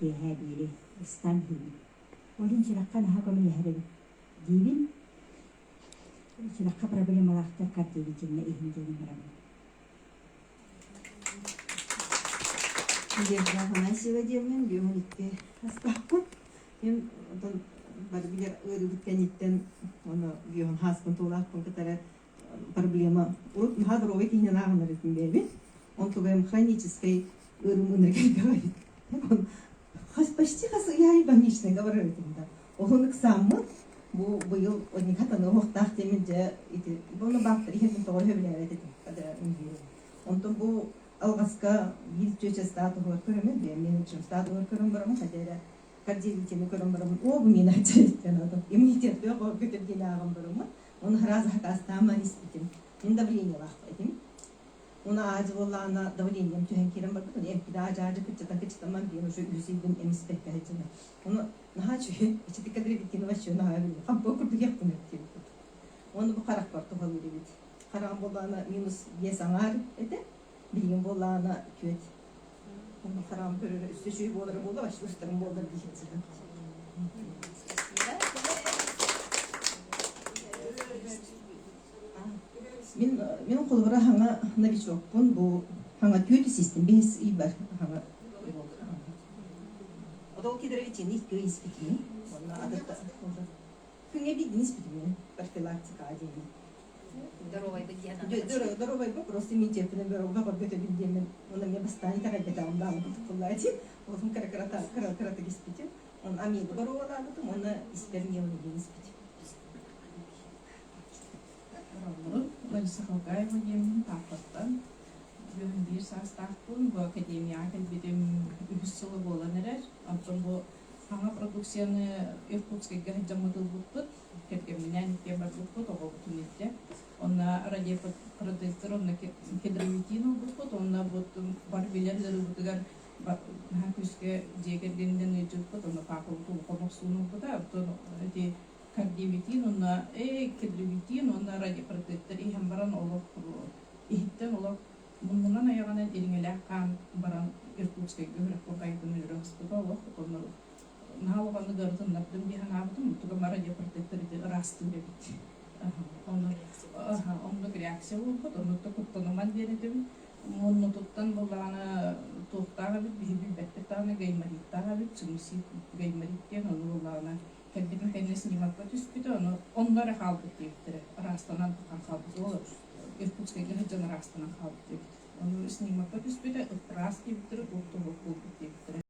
كهابيلي استنهي ولين شرقنا هاكم اللي هرب جيبين شرق خبر بلي ملاختر كاتي بيجينا إيه جينا مرمي 이제 하나 시워지면 묘니까 하스고 연 어떤 바르비가 의르부터 있던 어느 묘한 하스건 돌아본 것들에 проблема вот надо ровить не надо на этом бебе он тогда механической энергией говорит он почти я и банишный говорит да он к самому bu yıl o nikahını hohtah demince idi bunu baktır yedim doğru hövler dedi kadar ondan bu algaska bir çeşit statü var körümü diye benim için statü var körüm var ama kadar kardiyalitini körüm var ama o bu mine çeşitten adam imunitet yok o kötü bir ağam var ama onu razı hastama nispetim ben давление var dedim ona acı vallahi давлением tühen kirim var da hep bir daha acı kıçta tamam bir şu yüzüydüm emispek kahretine onu naçı işte kadar bittiğini başlıyor naçı ama bu kurdu yaptım ettim onu bu karak var tuhal gibi karam bolana minus 5 anar ede bilgin bolana köt onu karam böyle üstü şey boları bolda başlıştırım bolda diyeceğim мен қолбыра хаңа новичокпун бу хаңа көтү систем без ибар хаңа одол кедеретин ит көй испитини онна адатта күнгө бит испитини профилактика адени здоровый бы просто митепне беру баба көтө билдемен она мне бастани тага кетам да куллати вот карата испити он амин бару алады оны испернеуни испити Larissa Halkaeva yemin tapattan bir sastaqpun bu akademiyaga bidim ühüssülı bolan erer. Antın bu hanga produksiyonu Irkutsk'a hajjamadıl butput. Ketgeminen kebar butput oğu butunette. Onna radyo prodüktör onna kedravitino butput. Onna butun barbilerleri butugar hakuske jegergenden ejutput. Onna pakulutu konoksunu buta. Butun кардиовитин, онна кедровитин, онна радиопротектор иһәм баран олох иһиттен олох муннан аягынан ириңеләк кан баран Иркутскә гөрәк куркайтын юрыспыта олох онна налганы гыртын наптым биһан абытым туга радиопротектор ди растын бит. Онна реакция булды, онна тукуттанман бердим. Мунну туттан булганы туктага бит биһи беттетаны гаймариттага бит сумси гаймариттен онна булганы kendime kendisini yapmak istiyor. Onlara kaldık diyebilirim. Rastanan kaldık olur. Irkutsk'a gidince rastanan kaldık diyebilirim. Onu ismi yapmak istiyor. Rast diyebilirim. Okul diyebilirim.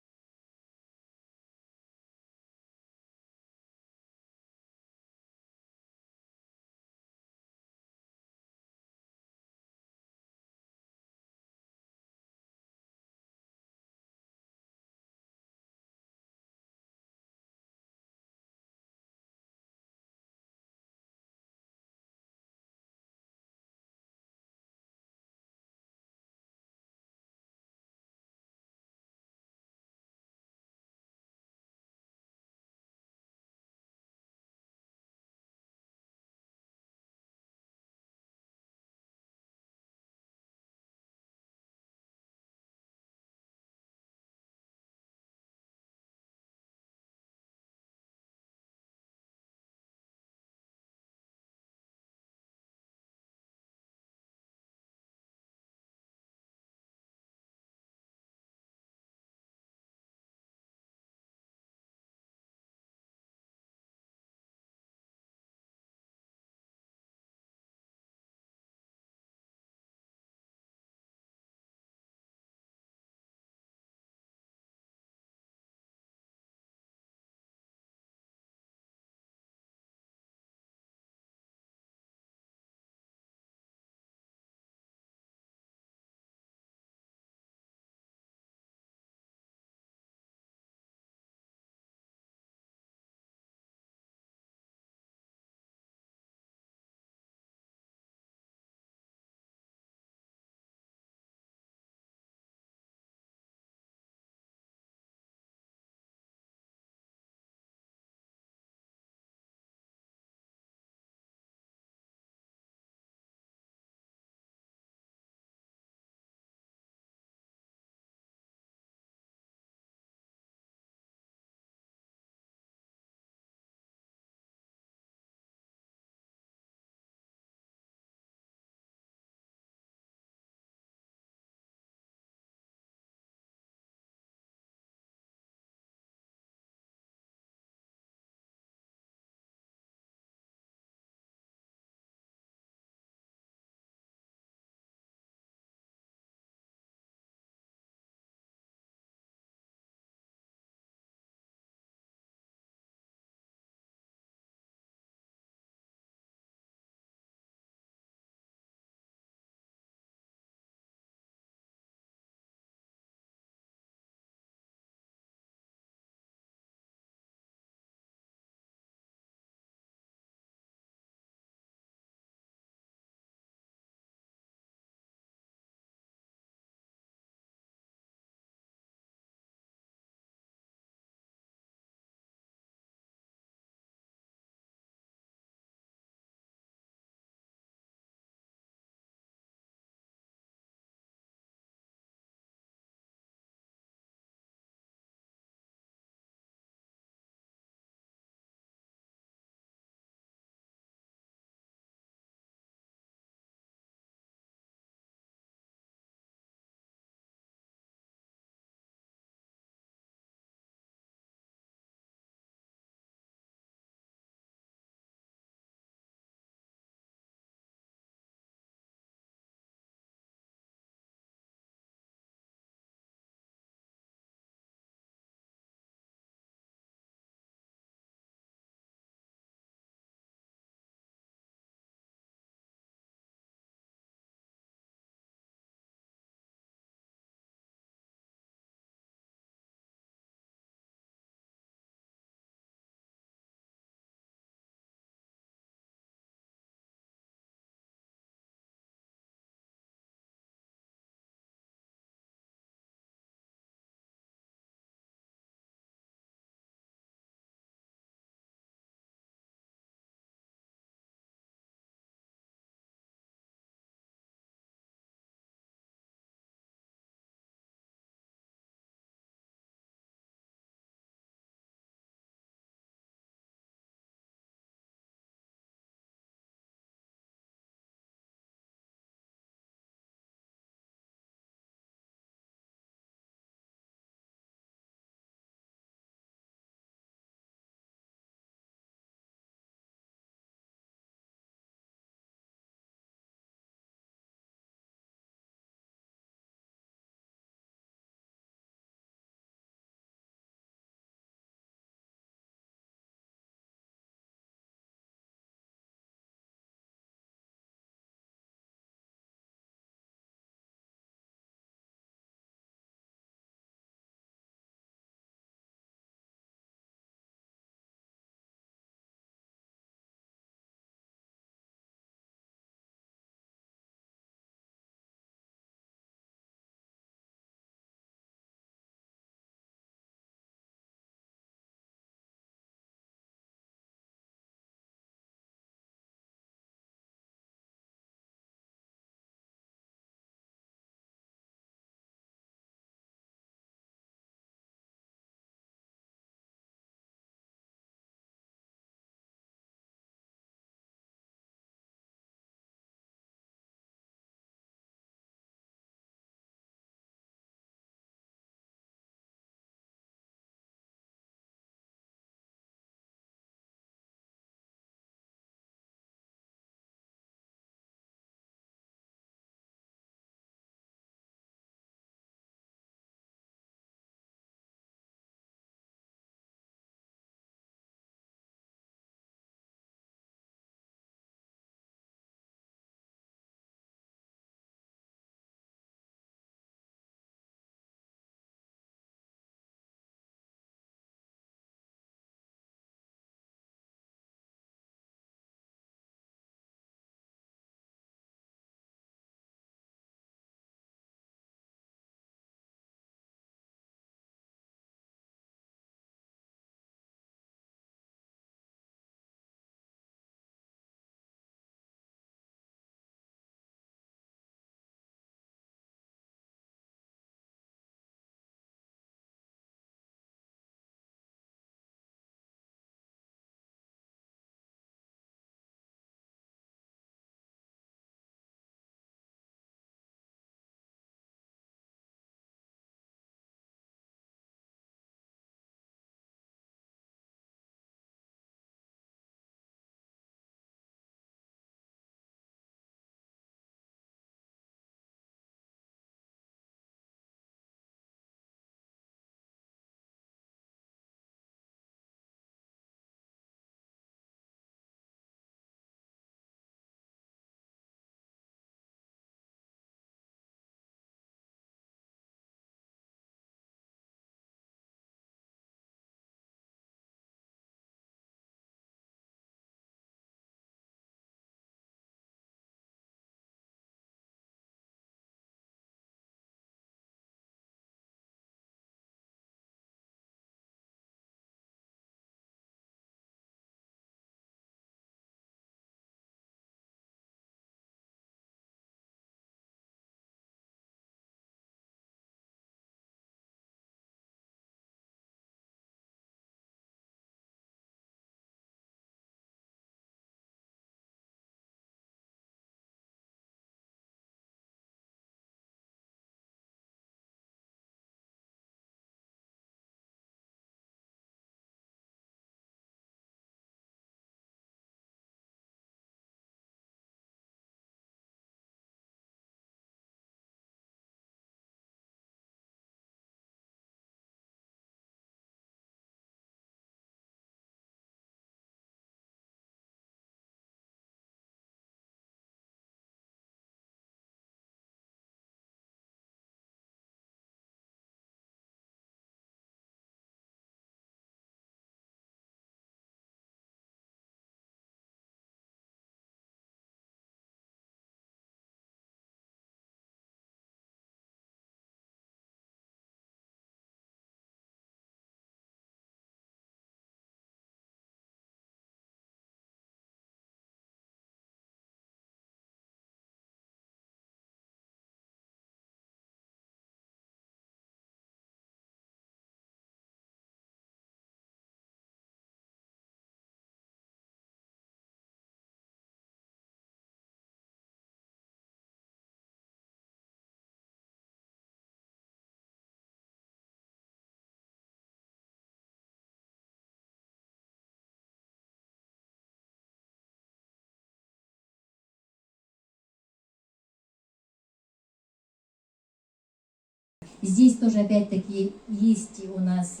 Здесь тоже опять-таки есть у нас,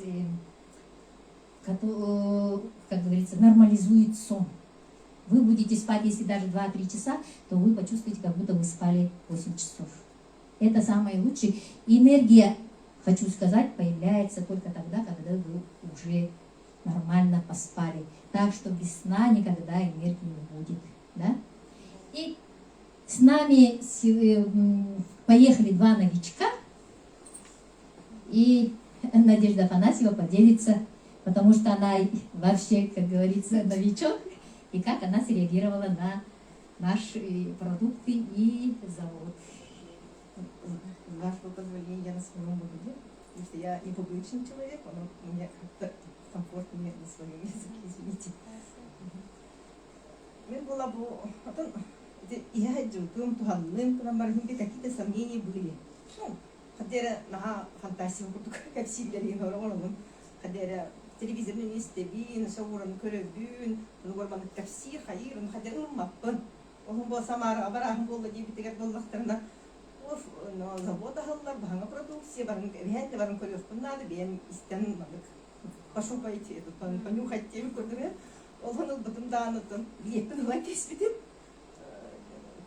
как говорится, нормализует сон. Вы будете спать, если даже 2-3 часа, то вы почувствуете, как будто вы спали 8 часов. Это самое лучшее. И энергия, хочу сказать, появляется только тогда, когда вы уже нормально поспали. Так что без сна никогда энергии не будет. Да? И с нами поехали 2 новичка. И Надежда Афанасьева поделится, потому что она вообще, как говорится, новичок. И как она среагировала на наши продукты и завод. С вашего позволения, я на своем буду, потому что я не публичный человек, но мне как-то комфортнее на своем языке, извините. Мен была бы, я хотела, какие-то сомнения были. Ну, хотя на фантазии, как всегда, я говорила, хотя телевизорный истебин, шоурон көрөбүн, нугорман тafsir хайрын, хотя маппын. Огун болса мара абарахын болду деп тегер боллактарына. Оф, но завода халлар баңа продукция барын, венте барын көрөппүн нады, бен истен мадык. Пошукайте эту, понюхать теми көрдүм. Огун бутун даанытын, биеппин ла кеспитим.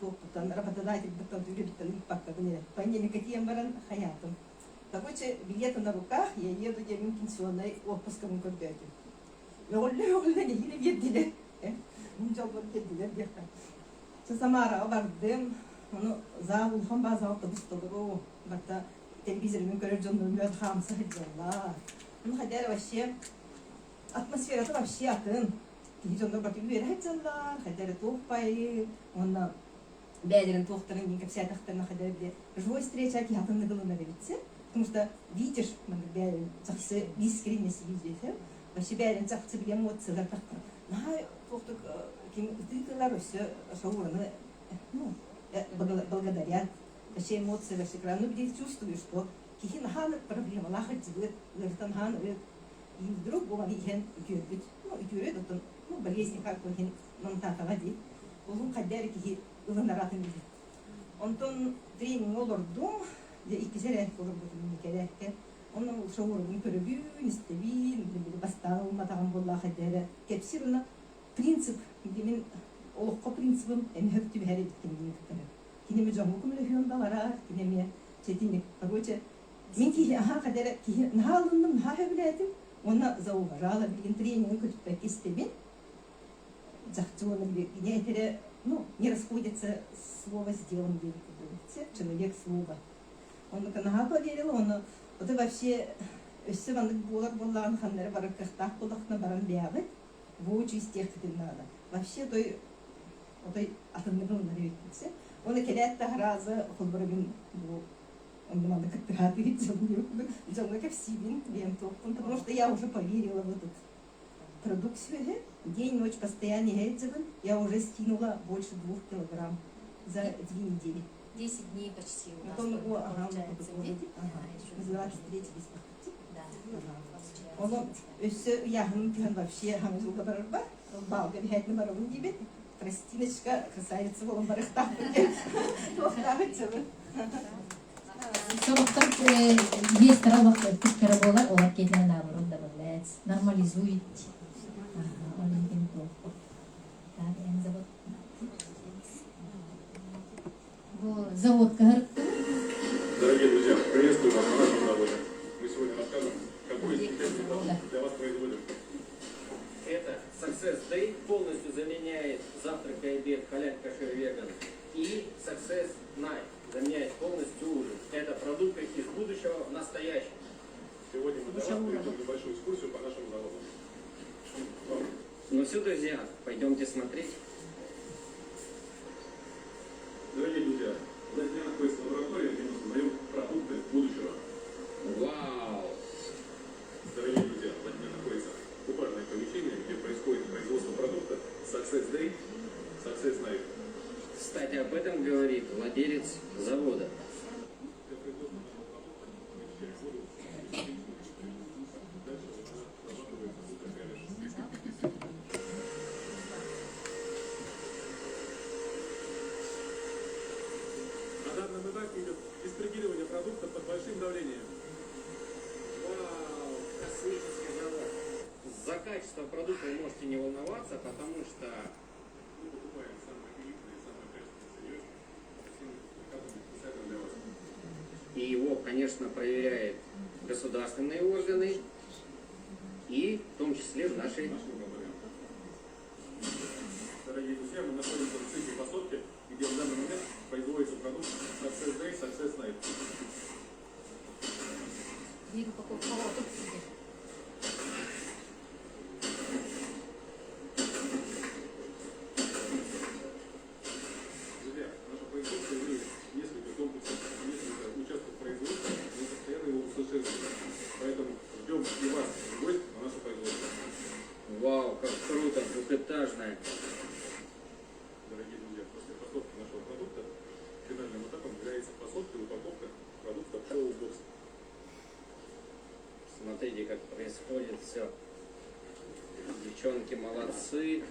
Топтан работодатель бутун түгөбүттөн иппакка гыне. Панеми катием баран хаятым. Короче, билеты на руках, я еду в пенсионный отпуском көрдөдүм. Оғылы не хиле бердилер. Мунжал бар келдилер дияқта. Самараға бардым, оны завулхан база автобус толыру, барта телевизормен көріп жонын өт хамсы хыджалла. Оны хадер вообще атмосферасы вообще атын. Жондар барты үйері хыджалла, хадер тоқпай, оны бәдерін тоқтарын ең кәпсия тақтарына хадер біле. Живой встреча ки хатынны ғылына беретсе. Потому что видишь, бәлін жақсы искренность видишь, вообще бәлін жақсы біле эмоциялар тақыр. На тоқтық тытылар өсі шаураны благодарят, вообще эмоции вообще крайне. Ну, где чувствуешь, что какие наханы проблемы, лахать зывет, лахтан хан, и вдруг бывало ихен görбит, ну, görет, ну, болезни как-то ихен монтатала дейт. Олың қаддары кеге ылынаратын дейді. Онтон тренинг олырдым, иккисерек olur bu ülkelerde. Onun şoğurun körübün, istebin, bastalma tağım bolla kadere. Hepsi buna prinsip, demin olukka prinsipim en höftü bir her etkin diye kadere. Kine mi canlı kumle hüyonda var, kine mi çetinlik. Короче, min ki aha kadere ki naha alındım, naha hövledim. Ona zavuğa rağla bilgin тренинг kötüpek istebin. Захчу он не это, ну, не расходится слово с делом, человек слово. Он на поверил, он вот вообще все ванны боллан ханнары барып кахтах болахна баран бягы, воочу из тех, кто надо. Вообще той атомный наведется. Он и келет тахраза худбарабин он надо как-то хатырить, жонка всибин, потому что я уже поверила в эту продукцию. День-ночь постоянно гельцевым, я уже скинула больше 2 килограмм за 2 недели. 10 дней почти у нас получается. 23 Да. Он все я вообще хамзулга барба, балга бегать барабу дебет. Простиночка, красавица была барахта. Есть карабола, олар кетіне наоборот добавляется, нормализует. Завод КГР. Дорогие друзья, приветствую вас на нашем заводе. Мы сегодня расскажем, какой специалитет для вас производим. Это Success Day полностью заменяет завтрак и обед халяль кашер веган. И Success Night заменяет полностью ужин. Это продукты из будущего в настоящем. Сегодня мы для вас проведем небольшую экскурсию по нашему заводу. Ну все, друзья, пойдемте смотреть. Дорогие друзья, здесь находится лаборатория, где мы создаем продукты будущего. Вау! Дорогие друзья, в ней находится купажное помещение, где происходит производство продукта Success Day, Success Night. Кстати, об этом говорит владелец завода. На данном этапе идет дистиллирование продукта под большим давлением. Вау, космический завод. За качество продукта вы можете не волноваться, потому что Мы покупаем самое элитное, самое качественное сырье, специально для вас. и его, конечно, проверяют государственные органы, и в том числе в нашей... Дорогие друзья, мы находимся в центре посадки, где в данный момент производится продукт Success Day, Success Night. Две упаковки. О, тут сидит. Друзья, наше производство имеет несколько комплексов, несколько участков производства, мы постоянно его усовершенствуем. Поэтому ждем и вас в гости на наше производство. Вау, как круто, двухэтажная. Дорогие друзья, после посадки нашего продукта финальным этапом является посадка и упаковка продукта в шоу-бокс. Смотрите, как происходит все. Девчонки молодцы.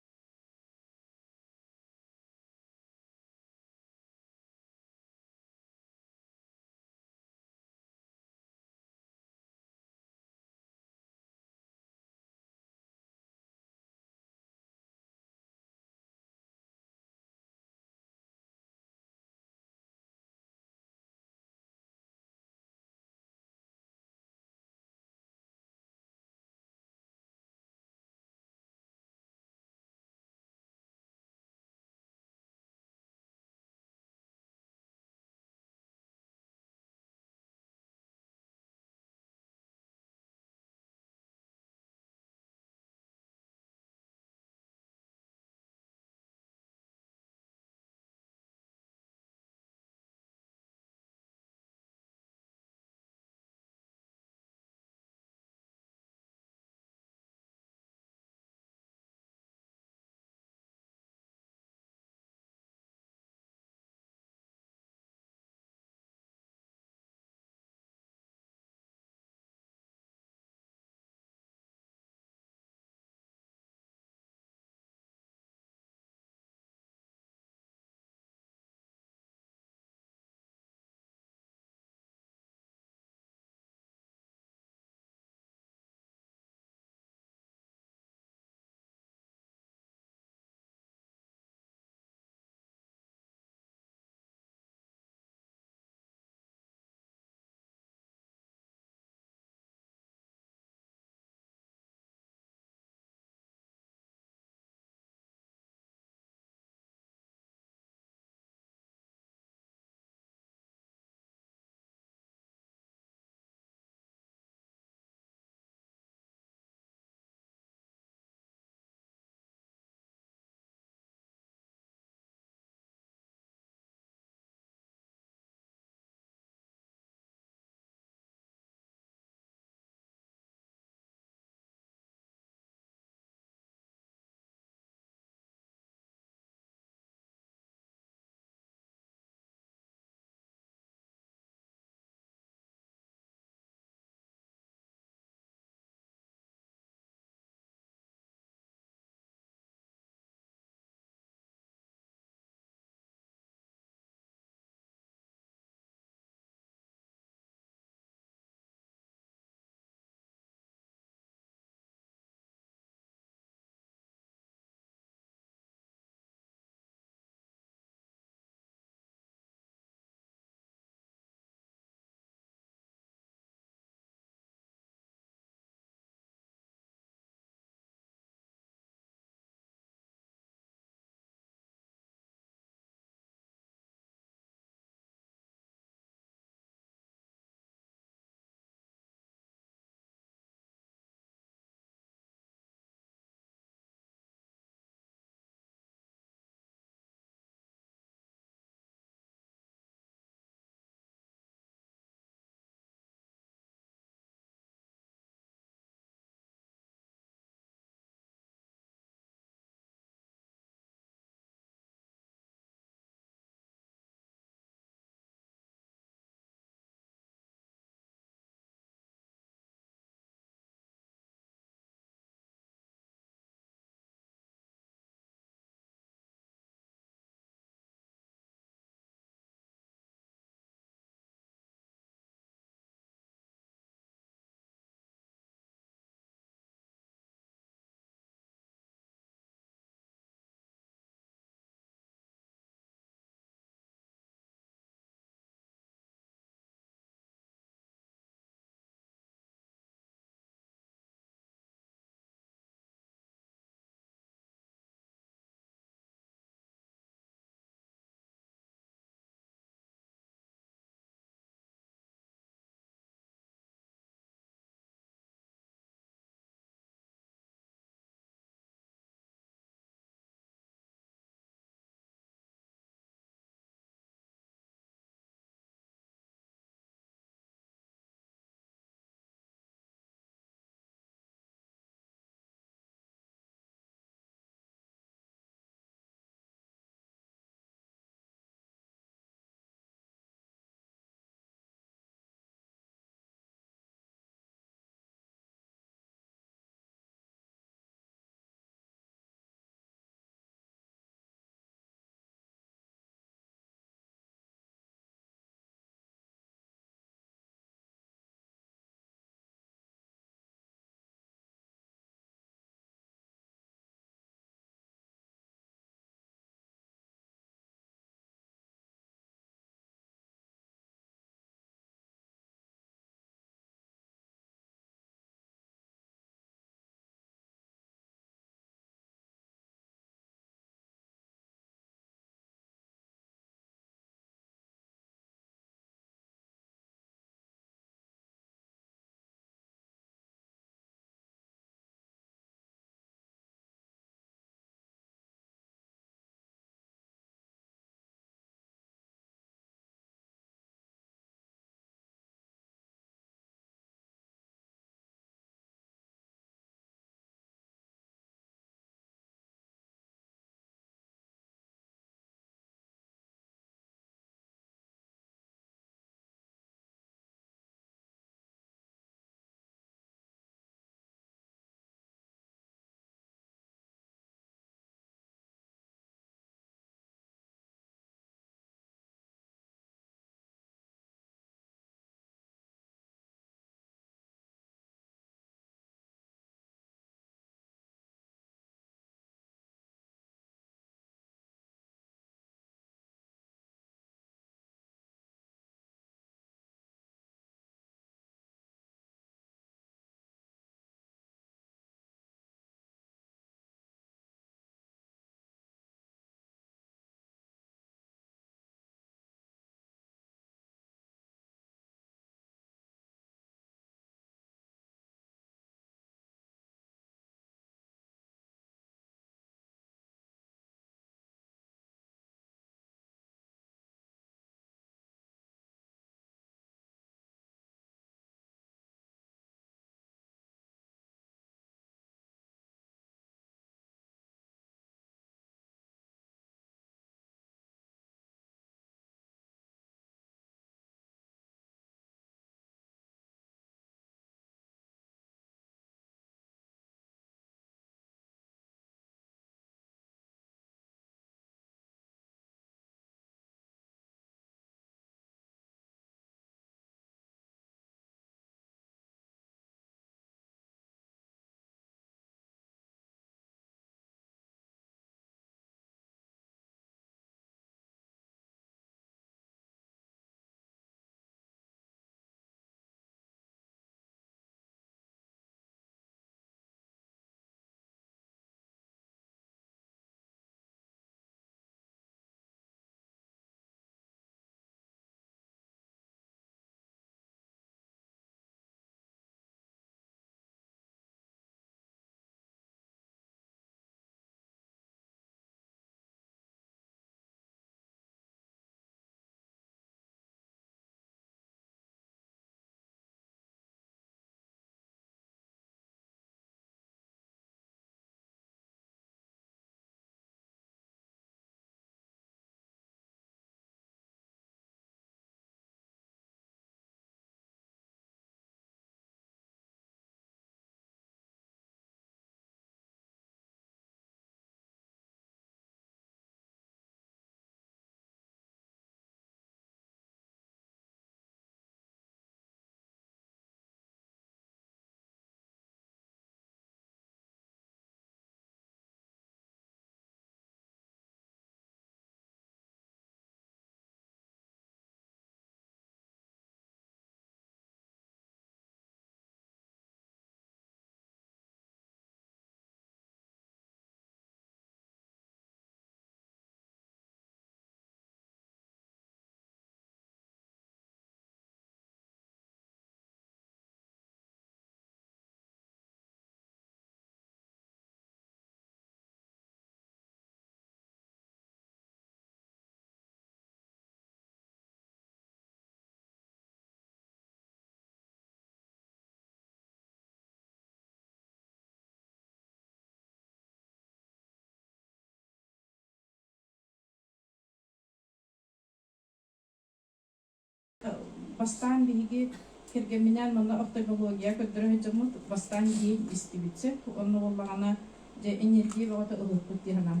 бастан биги киргеминен мана офтальмология көдөрө жамут бастан дейин истибитсе онно боллагана же энергия багата ылыппыт диханам.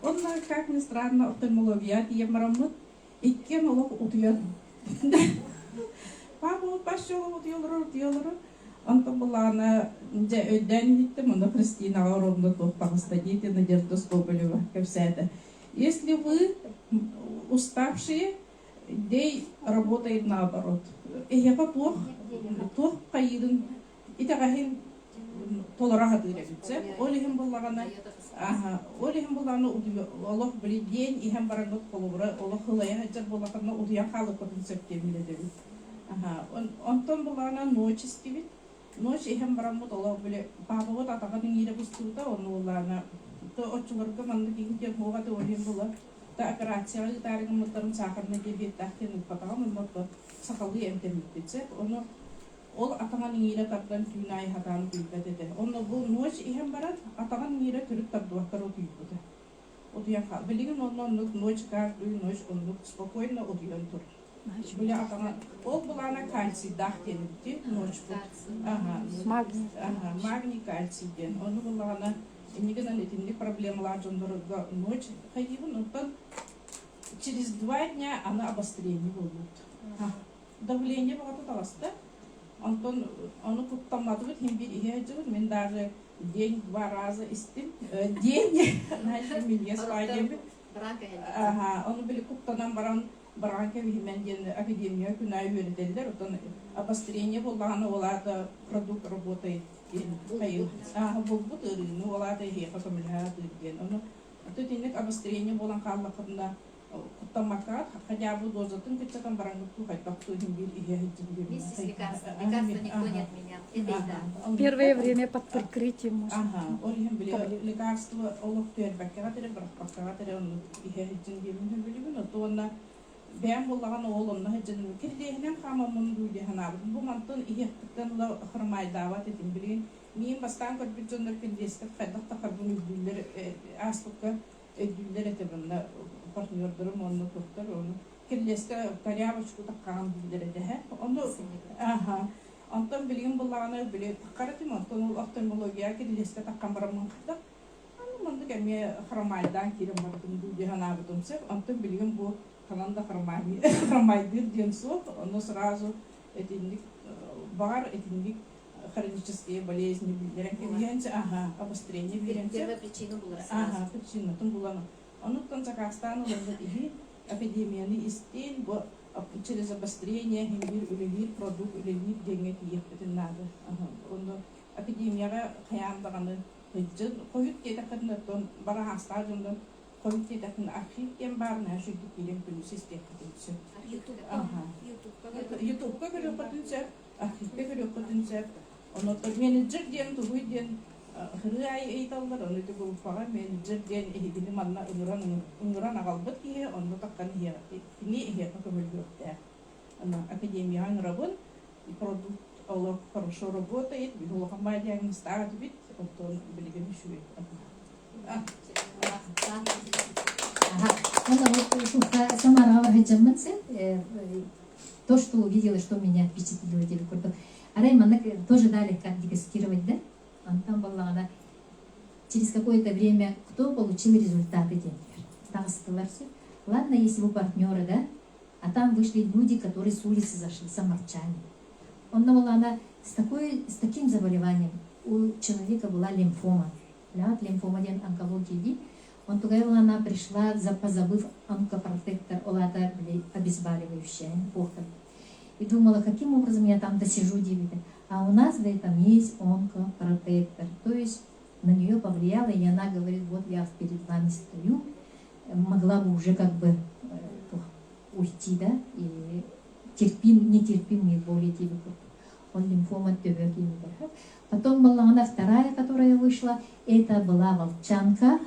Онна, как ни странно, офтальмология тиемараммыт иккен олох утуян. Папа пошел утуялары. Антон булана же өйден хитте мына Кристина Горовна топпагыста дейти Надежда Скобелева кепсәте. Если вы уставшие, дей работает наоборот. Я потом кайдын итагахин толараха диребитсе. Олихим буллагана олихим буллагана Аллах били день ихем барангот колубра Аллах хылая хаҗар буллагана удия халы потенциал демиледе. Антон буллагана ночь истибит. Ночь ихем барамут Аллах били бабот атаган ире бустуда onu буллагана то очуларга манды кигин хога то олихим булла. Та операция таригын муттарын сахарны дебет тахтен патаган мутта сахалы эмтемитсе. Onu ол атаган ире тардан түйнай хатан түйбетете. Onu бу ночь ихем барат атаган ире түрүп тардуактар отүйбете. Удия хал билигин onu ночь каждую ночь onu спокойно удиян тур. Были атаган ол булана кальций дахтенти ночь. Магний кальций ден. Onu булана Никогда не проблема дорога ночь ходила, но через 2 дня она обострение будет. Давление богато таласта. Антон, оно куттаматывает, химбир и яджут, мен даже день-два раза истим. День, значит, меня спадем. Он были куттанам баранка, вихмен день академия, кунай верделер, обострение было, оно олата продукт работает. Булбут ну олата хека камилха дирген оно то тинек обострение болан каллакында куттамакат хотя бы дозатын кетсекан барангыту кайтакту химбир ихе хиджиндир лекарства никто не отменял. Это да. Первое время под прикрытием. Орихим били лекарства олох тербеккагатере бараккагатере он ихе хиджиндир билибин то бәм болған олымны хәҗен кирдеһенән хамамын дуйды ханабы. Бу мантын иһтән ла хырмайдава тетин билин. Мин бастан көрбүтөннөр кирдеске хәддәк тахарбын үдүлләр астыкка өдүлләр этебенә партнердырым онны токтар оны кирдеске тарябычку таккан билдер дә. Онда антон билген булганы биле таккарытым антон ул офтальмология кирдеске таккан барамын хәддәк. Аны кеме хырмайдан кирем бардым дуйды ханабы тумсып антон билген бу Команда хромайдыр денсов, но сразу этих бар, этих хронические болезни, обострение. Первая причина была. Причина там была. Он там за Казахстан эпидемия не истин, через обострение химбир или продукт или денег это надо. Он эпидемия хаям даганы ковид кетакны тон бара хастажында Комитет такой архив кем барна, что дикилем полицейских потенциал. YouTube как говорю потенциал, архив как говорю потенциал. Он тот менеджер ден, то будет ден, хряй италдар, он это был пара менеджер ден, и ден манна умран агалбат кие, он то так канье, не ihe как говорю да. Она академия работает, и продукт Allah хорошо работает, его команда не ставит бит, он то были грешует. Самара Хаджамадзе, то, что увидела, что меня впечатлило, Араймана тоже дали как дегустировать, да? Там была она. Через какое-то время кто получил результаты денег? Ладно, если вы партнеры, да? А там вышли люди, которые с улицы зашли, самарчане. Она с таким заболеванием. У человека была лимфома. Лимфома онкологии. Он тогда она пришла, позабыв онкопротектор, олата обезболивающая, и думала, каким образом я там досижу 9. А у нас в этом есть онкопротектор. То есть на нее повлияло, и она говорит, вот я перед вами стою, могла бы уже как бы уйти, да, и нетерпимые боли тебе. Он лимфома тюберкулеза. Потом была она вторая, которая вышла, это была волчанка.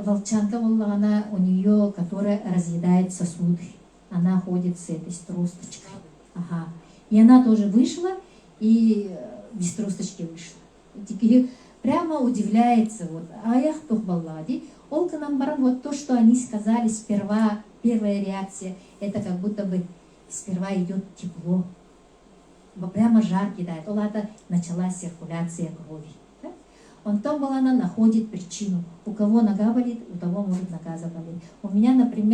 Волчанка была она у нее, которая разъедает сосуды. Она ходит с этой тросточкой. И она тоже вышла, и без тросточки вышла. И прямо удивляется, вот, аях тухбаллади. Олка нам баран, вот то, что они сказали сперва, первая реакция, это как будто бы сперва идет тепло, прямо жар кидает. Олата началась циркуляция крови. Да? Он там была, она находит причину. У кого нога болит, у того может нога заболеть. У меня, например,